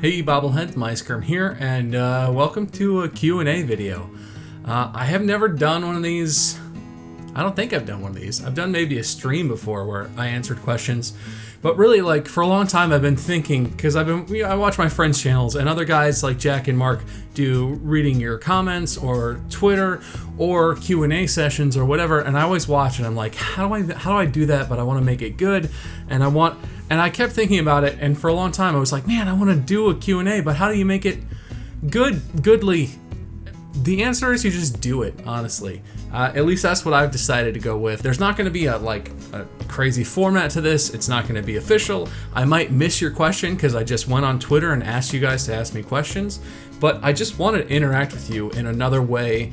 Hey bobblehead, muyskerm here, and welcome to a Q&A video. I have never done one of these. I don't think I've done one of these. I've done maybe a stream before where I answered questions, but really, like, for a long time I've been thinking, because I watch my friends' channels and other guys like Jack and Mark do reading your comments or Twitter or Q&A sessions or whatever, and I always watch and I'm like, how do I do that? But I want to make it good, and I kept thinking about it, and for a long time I was like, man, I want to do a Q&A, but how do you make it goodly? The answer is you just do it, honestly. At least that's what I've decided to go with. There's not going to be a crazy format to this. It's not going to be official. I might miss your question because I just went on Twitter and asked you guys to ask me questions, but I just want to interact with you in another way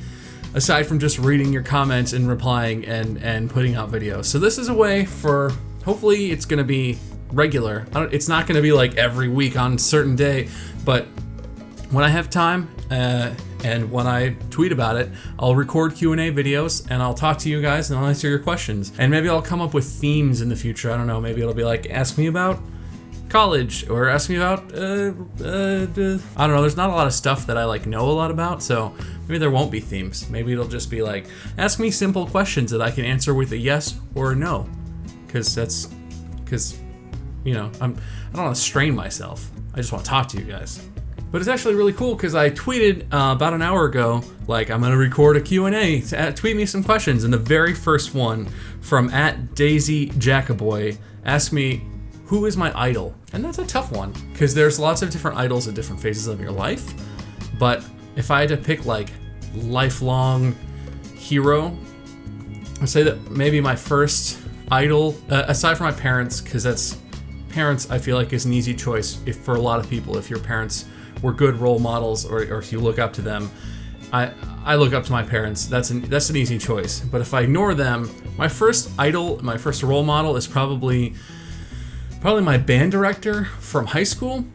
aside from just reading your comments and replying and putting out videos. So this is a way for, hopefully it's going to be regular. It's not going to be like every week on a certain day, but when I have time and when I tweet about it, I'll record Q&A videos and I'll talk to you guys and I'll answer your questions. And maybe I'll come up with themes in the future. I don't know, maybe it'll be like, ask me about college, or ask me about, I don't know, there's not a lot of stuff that I know a lot about, so maybe there won't be themes. Maybe it'll just be like, ask me simple questions that I can answer with a yes or a no. Because you know, I don't want to strain myself. I just want to talk to you guys. But it's actually really cool because I tweeted about an hour ago, like, I'm going to record a Q&A, tweet me some questions. And the very first one from @DaisyJackaboy asked me, who is my idol? And that's a tough one because there's lots of different idols at different phases of your life. But if I had to pick lifelong hero, I'd say that maybe my first idol, aside from my parents, because parents I feel like is an easy choice for a lot of people. If your parents were good role models, or if you look up to them, I look up to my parents. That's an easy choice. But if I ignore them, my first idol, my first role model is probably my band director from high school.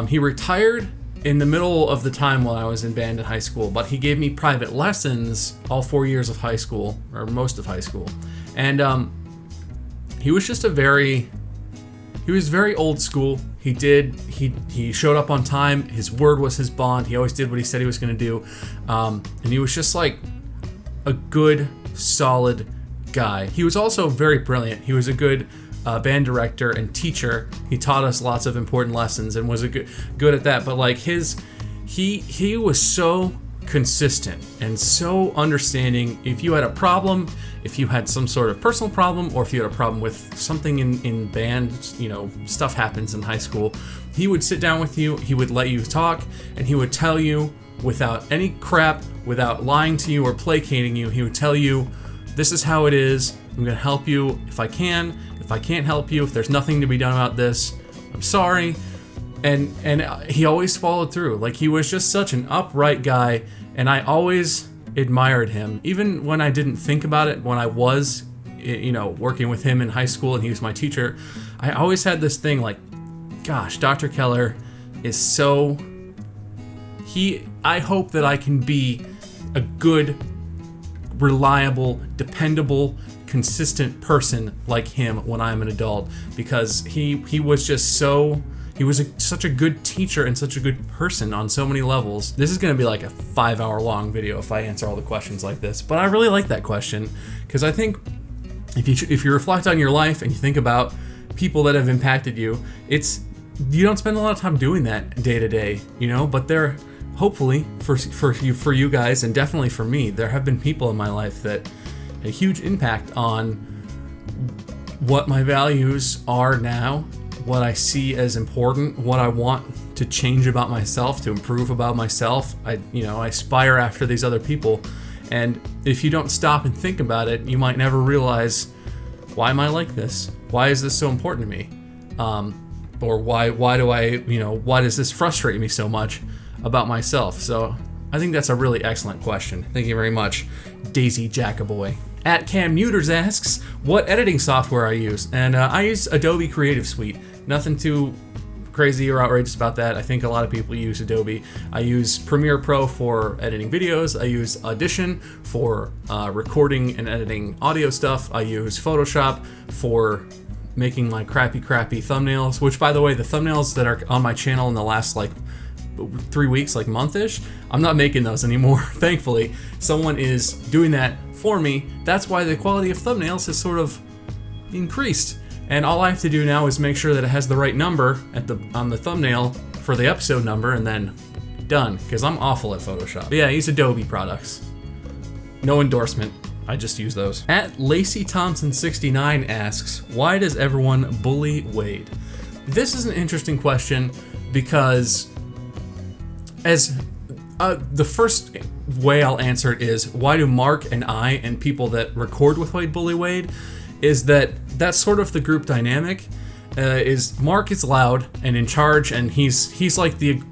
He retired in the middle of the time while I was in band in high school, but he gave me private lessons all 4 years of high school, or most of high school. And he was just very old school. He showed up on time. His word was his bond. He always did what he said he was going to do. And he was just like a good, solid guy. He was also very brilliant. He was a good band director and teacher. He taught us lots of important lessons and was good at that. But he was so consistent and so understanding. If you had a problem, if you had some sort of personal problem, or if you had a problem with something in band, stuff happens in high school, he would sit down with you, he would let you talk, and he would tell you without any crap, without lying to you or placating you. He would tell you, this is how it is, I'm gonna help you if I can. If I can't help you, if there's nothing to be done about this, I'm sorry. And he always followed through. He was just such an upright guy, and I always admired him. Even when I didn't think about it, when I was, working with him in high school and he was my teacher, I always had this thing gosh, Dr. Keller is so... I hope that I can be a good, reliable, dependable, consistent person like him when I'm an adult, because he was just so... He was such a good teacher and such a good person on so many levels. This is going to be like a 5-hour-long video if I answer all the questions like this. But I really like that question because I think if you reflect on your life and you think about people that have impacted you, you don't spend a lot of time doing that day to day, But there, hopefully for you guys, and definitely for me, there have been people in my life that had a huge impact on what my values are now, what I see as important, what I want to change about myself, to improve about myself. I aspire after these other people. And if you don't stop and think about it, you might never realize, why am I like this? Why is this so important to me? Or why does this frustrate me so much about myself? So I think that's a really excellent question. Thank you very much, Daisy Jackaboy. @CamNeuters asks, what editing software I use? And I use Adobe Creative Suite. Nothing too crazy or outrageous about that. I think a lot of people use Adobe. I use Premiere Pro for editing videos. I use Audition for recording and editing audio stuff. I use Photoshop for making my crappy thumbnails, which, by the way, the thumbnails that are on my channel in the last 3 weeks, like month-ish. I'm not making those anymore. Thankfully, someone is doing that for me. That's why the quality of thumbnails has sort of increased. And all I have to do now is make sure that it has the right number on the thumbnail for the episode number, and then done, because I'm awful at Photoshop. But yeah, I use Adobe products. No endorsement. I just use those. At Lacey Thompson 69 asks, why does everyone bully Wade? This is an interesting question because the first way I'll answer it is, why do Mark and I and people that record with Wade bully Wade? Is that's sort of the group dynamic. Is Mark is loud and in charge, and he's like the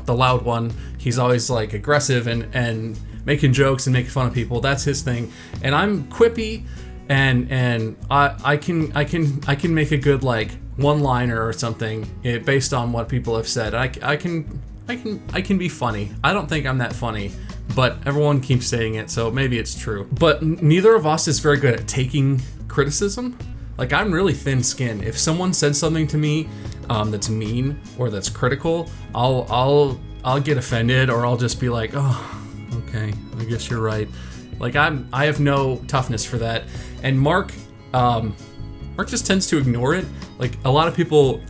loud one. He's always like aggressive and making jokes and making fun of people. That's his thing. And I'm quippy, and I can make a good like one-liner or something based on what people have said. I can be funny. I don't think I'm that funny, but everyone keeps saying it, so maybe it's true. But neither of us is very good at taking criticism. Like, I'm really thin-skinned. If someone said something to me that's mean or that's critical, I'll get offended, or I'll just be like, oh, okay, I guess you're right. Like, I have no toughness for that. And Mark just tends to ignore it. Like, a lot of people,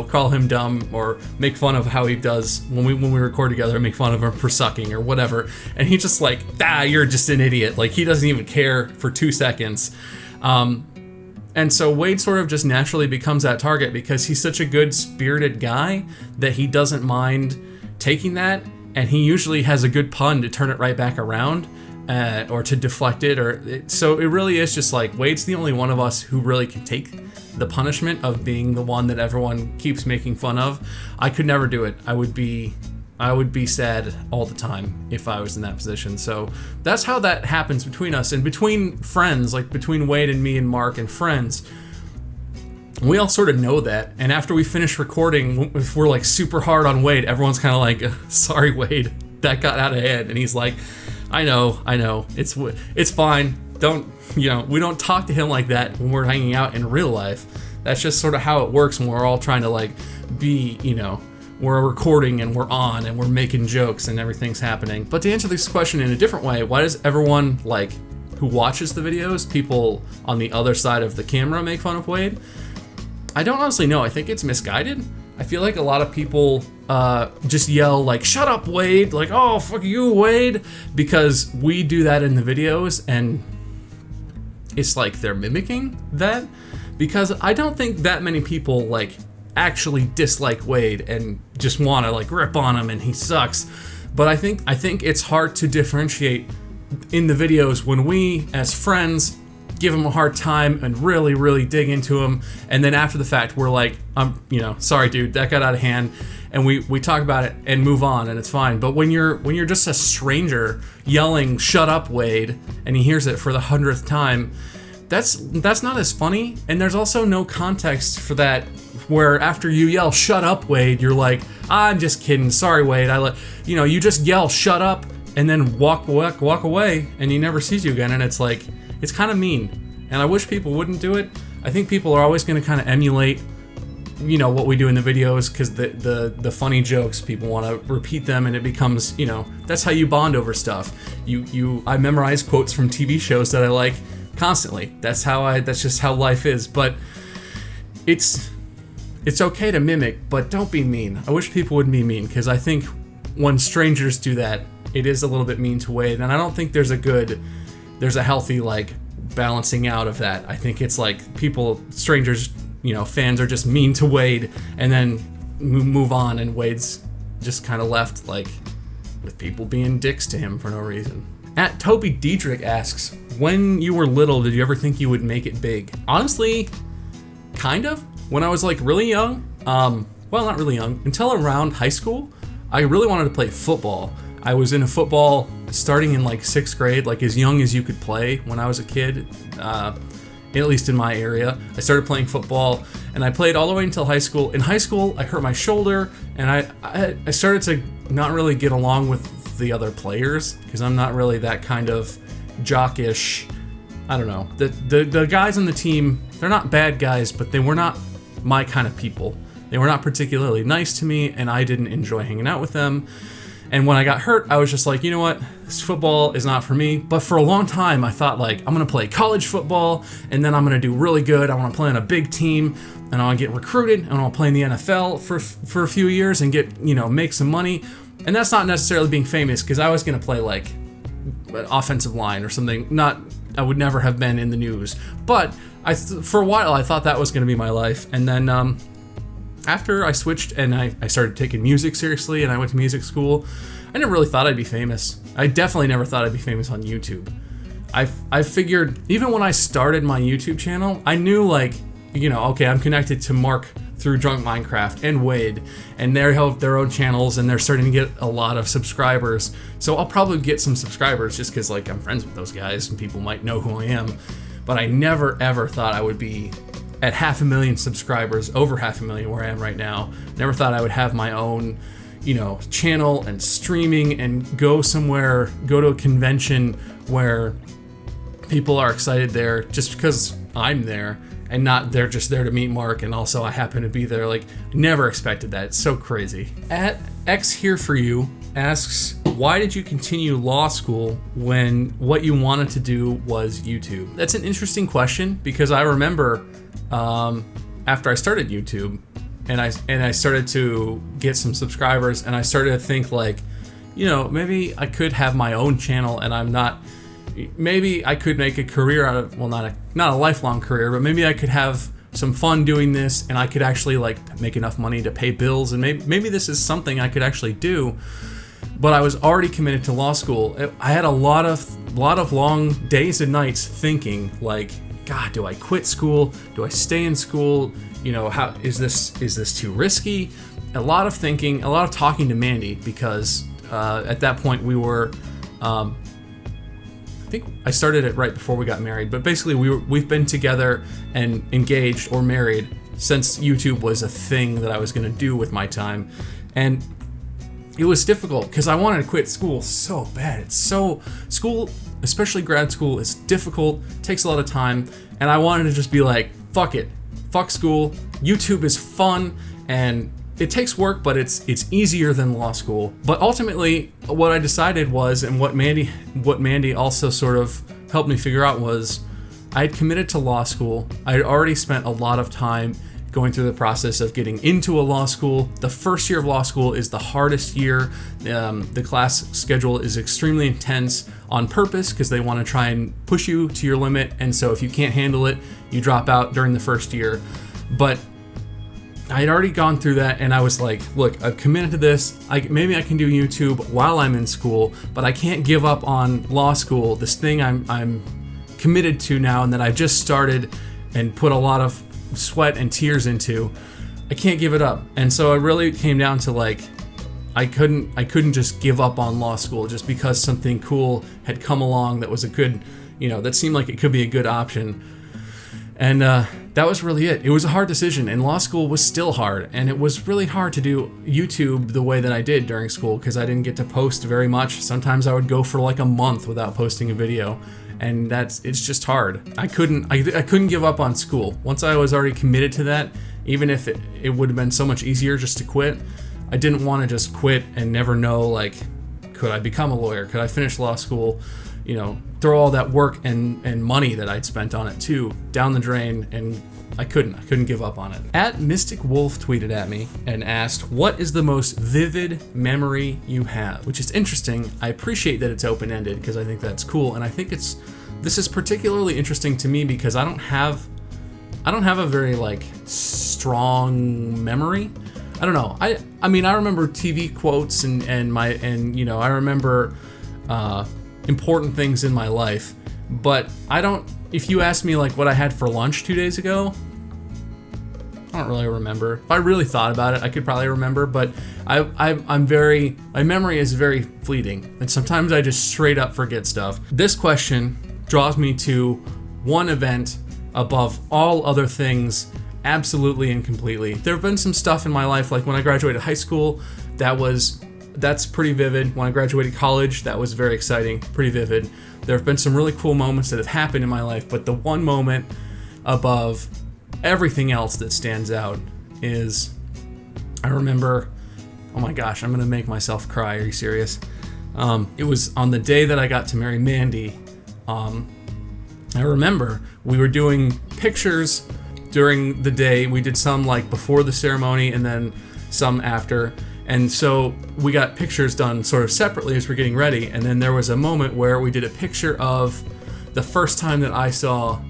call him dumb or make fun of how he does when we record together, make fun of him for sucking or whatever. And he's just like, you're just an idiot. Like, he doesn't even care for 2 seconds. And so Wade sort of just naturally becomes that target because he's such a good-spirited guy that he doesn't mind taking that, and he usually has a good pun to turn it right back around, or to deflect it, so it really is just like, Wade's the only one of us who really can take the punishment of being the one that everyone keeps making fun of. I could never do it. I would be sad all the time if I was in that position. So that's how that happens between us. And between friends, like between Wade and me and Mark and friends, we all sort of know that. And after we finish recording, if we're like super hard on Wade, everyone's kind of like, sorry, Wade, that got out of hand. And he's like, I know, it's fine. We don't talk to him like that when we're hanging out in real life. That's just sort of how it works when we're all trying to like be, we're recording and we're on and we're making jokes and everything's happening. But to answer this question in a different way, why does everyone like who watches the videos, people on the other side of the camera, make fun of Wade? I don't honestly know. I think it's misguided. I feel like a lot of people just yell like, shut up, Wade, like, oh, fuck you, Wade, because we do that in the videos, and it's like they're mimicking that, because I don't think that many people like actually dislike Wade and just want to like rip on him and he sucks. But I think it's hard to differentiate in the videos when we as friends give him a hard time and really, really dig into him, and then after the fact we're like, sorry dude, that got out of hand, and we talk about it and move on and it's fine. But when you're just a stranger yelling shut up, Wade, and he hears it for the 100th time, that's not as funny. And there's also no context for that, where after you yell shut up, Wade, you're like, I'm just kidding, sorry, Wade, you just yell shut up and then walk away and he never sees you again, and it's like, it's kind of mean, and I wish people wouldn't do it. I think people are always going to kind of emulate, what we do in the videos, because the funny jokes, people want to repeat them, and it becomes, that's how you bond over stuff. I memorize quotes from TV shows that I like constantly. That's just how life is. But it's okay to mimic, but don't be mean. I wish people would be mean, because I think when strangers do that, it is a little bit mean to Wade, and I don't think there's a healthy like balancing out of that. I think it's like strangers, fans are just mean to Wade and then move on, and Wade's just kind of left like with people being dicks to him for no reason. At Toby Diedrich asks, when you were little, did you ever think you would make it big? Honestly, kind of. When I was like really young, well, not really young, until around high school, I really wanted to play football. I was in a football starting in like 6th grade, like as young as you could play when I was a kid, at least in my area. I started playing football, and I played all the way until high school. In high school, I hurt my shoulder, and I started to not really get along with the other players, because I'm not really that kind of jockish. I don't know. The guys on the team, they're not bad guys, but they were not my kind of people. They were not particularly nice to me, and I didn't enjoy hanging out with them. And when I got hurt, I was just like, you know what? This football is not for me. But for a long time, I thought like, I'm going to play college football, and then I'm going to do really good. I want to play on a big team, and I want to get recruited, and I want to play in the NFL for a few years and get, make some money. And that's not necessarily being famous, because I was going to play like an offensive line or something. I would never have been in the news. But for a while, I thought that was going to be my life. And then after I switched and I started taking music seriously and I went to music school, I never really thought I'd be famous. I definitely never thought I'd be famous on YouTube. I figured, even when I started my YouTube channel, I knew like, okay, I'm connected to Mark through Drunk Minecraft and Wade, and they have their own channels and they're starting to get a lot of subscribers. So I'll probably get some subscribers just because like I'm friends with those guys and people might know who I am. But I never ever thought I would be at 500,000 subscribers, over 500,000 where I am right now. Never thought I would have my own, channel and streaming and go somewhere, go to a convention where people are excited there just because I'm there and not they're just there to meet Mark and also I happen to be there. Like, never expected that. It's so crazy. At X Here For You asks, why did you continue law school when what you wanted to do was YouTube? That's an interesting question, because I remember after I started YouTube and I started to get some subscribers and I started to think like, maybe I could have my own channel and maybe I could make a career out of, well, not a lifelong career, but maybe I could have some fun doing this and I could actually like make enough money to pay bills, and maybe this is something I could actually do. But I was already committed to law school. I had a lot of long days and nights thinking like, God, do I quit school? Do I stay in school? How is this too risky? A lot of thinking, a lot of talking to Mandy, because at that point we were, I think I started it right before we got married, but basically we've been together and engaged or married since YouTube was a thing that I was going to do with my time. And it was difficult because I wanted to quit school so bad. School, especially grad school, is difficult, takes a lot of time, and I wanted to just be like, fuck it, fuck school. YouTube is fun and it takes work, but it's easier than law school. But ultimately, what I decided was, and what Mandy also sort of helped me figure out was, I had committed to law school. I had already spent a lot of time going through the process of getting into a law school. The first year of law school is the hardest year. The class schedule is extremely intense on purpose because they want to try and push you to your limit. And so if you can't handle it, you drop out during the first year. But I had already gone through that and I was like, look, I've committed to this. Maybe I can do YouTube while I'm in school, but I can't give up on law school, this thing I'm committed to now and that I've just started and put a lot of sweat and tears into. I can't give it up. And so it really came down to like, I couldn't just give up on law school just because something cool had come along that was a good, that seemed like it could be a good option. And that was really it. It was a hard decision, and law school was still hard, and it was really hard to do YouTube the way that I did during school because I didn't get to post very much. Sometimes I would go for like a month without posting a video, and it's just hard. I couldn't give up on school. Once I was already committed to that, even if it would have been so much easier just to quit, I didn't want to just quit and never know, like, could I become a lawyer? Could I finish law school? Throw all that work and money that I'd spent on it too down the drain, and I couldn't give up on it. At Mystic Wolf tweeted at me and asked, what is the most vivid memory you have? Which is interesting. I appreciate that it's open-ended because I think that's cool, and I think this is particularly interesting to me because I don't have a very like strong memory. I don't know. I mean I remember TV quotes and I remember important things in my life, but if you ask me like what I had for lunch 2 days ago, I don't really remember. If I really thought about it, I could probably remember, but my memory is very fleeting, and sometimes I just straight up forget stuff. This question draws me to one event above all other things, absolutely and completely. There have been some stuff in my life, like when I graduated high school, that's pretty vivid. When I graduated college, that was very exciting, pretty vivid. There have been some really cool moments that have happened in my life, but the one moment above everything else that stands out is I remember, oh my gosh, I'm gonna make myself cry. Are you serious? It was on the day that I got to marry Mandy. I remember we were doing pictures during the day. We did some like before the ceremony and then some after. And so we got pictures done sort of separately as we're getting ready. And then there was a moment where we did a picture of the first time that I saw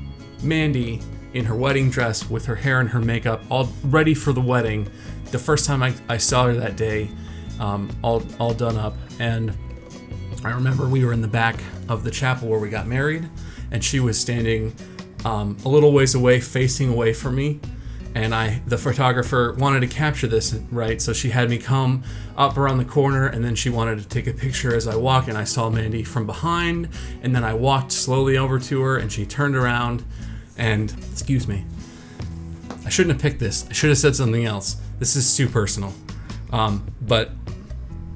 Mandy in her wedding dress with her hair and her makeup all ready for the wedding. The first time I saw her that day, all done up. And I remember we were in the back of the chapel where we got married, and she was standing a little ways away, facing away from me. And the photographer wanted to capture this, right? So she had me come up around the corner, and then she wanted to take a picture as I walked, and I saw Mandy from behind, and then I walked slowly over to her, and she turned around, and, excuse me, I shouldn't have picked this. I should have said something else. This is too personal. But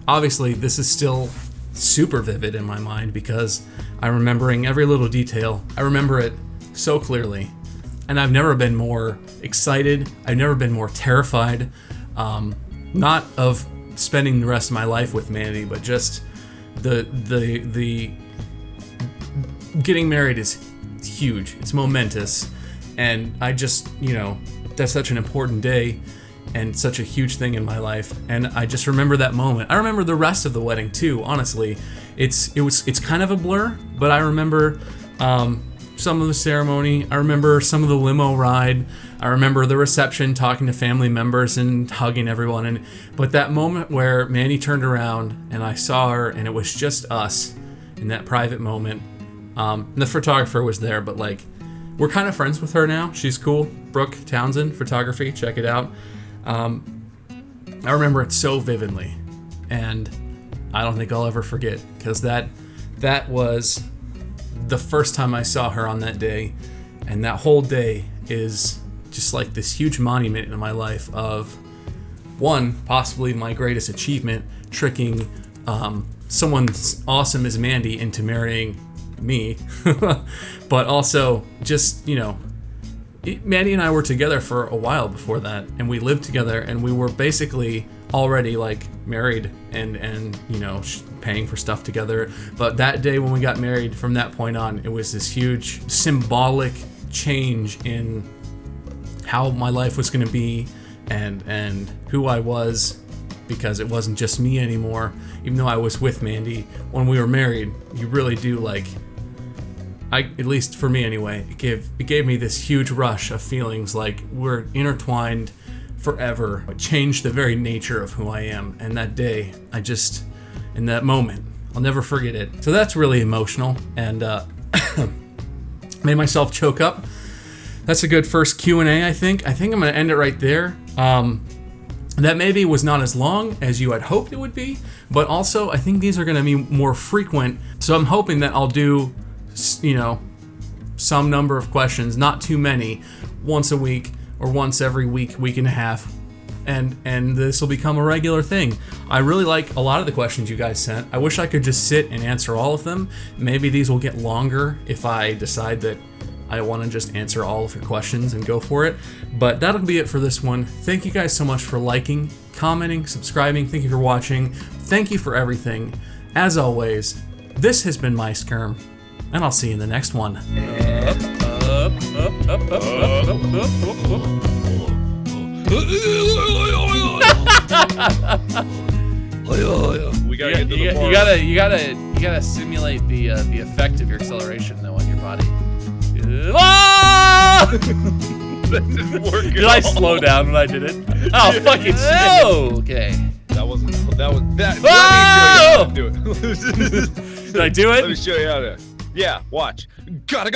obviously this is still super vivid in my mind because I'm remembering every little detail. I remember it so clearly. And I've never been more excited. I've never been more terrified. Not of spending the rest of my life with Mandy, but just the getting married is huge. It's momentous. And I just, that's such an important day and such a huge thing in my life. And I just remember that moment. I remember the rest of the wedding too, honestly. It's kind of a blur, but I remember some of the ceremony. I remember some of the limo ride. I remember the reception, talking to family members and hugging everyone. But that moment where Mandy turned around and I saw her and it was just us in that private moment. And the photographer was there, but like, we're kind of friends with her now. She's cool. Brooke Townsend Photography. Check it out. I remember it so vividly, and I don't think I'll ever forget, because that was the first time I saw her on that day, and that whole day is just like this huge monument in my life of, one, possibly my greatest achievement, tricking someone awesome as Mandy into marrying me, but also just, Mandy and I were together for a while before that, and we lived together, and we were basically already like married and paying for stuff together. But that day when we got married, from that point on, it was this huge symbolic change in how my life was going to be and who I was, because it wasn't just me anymore. Even though I was with Mandy, when we were married, you really do at least for me anyway, it gave me this huge rush of feelings like we're intertwined forever. It changed the very nature of who I am. And that day, in that moment, I'll never forget it. So that's really emotional, and made myself choke up. That's a good first Q&A, I think. I think I'm going to end it right there. That maybe was not as long as you had hoped it would be, but also I think these are going to be more frequent. So I'm hoping that I'll do some number of questions, not too many, once a week or once every week and a half, and this will become a regular thing. I really like a lot of the questions you guys sent. I wish I could just sit and answer all of them. Maybe these will get longer if I decide that I want to just answer all of your questions and go for it. But that'll be it for this one. Thank you guys so much for liking, commenting, subscribing. Thank you for watching. Thank you for everything. As always, this has been muyskerm, and I'll see you in the next one. We gotta get to the bar. You gotta simulate the effect of your acceleration though on your body. That didn't work. Did I slow down when I did it? Oh, fucking shit. Oh, okay. That was that. Let me show you how to do it. Did I do it? Let me show you how to. Yeah, watch. Gotta go.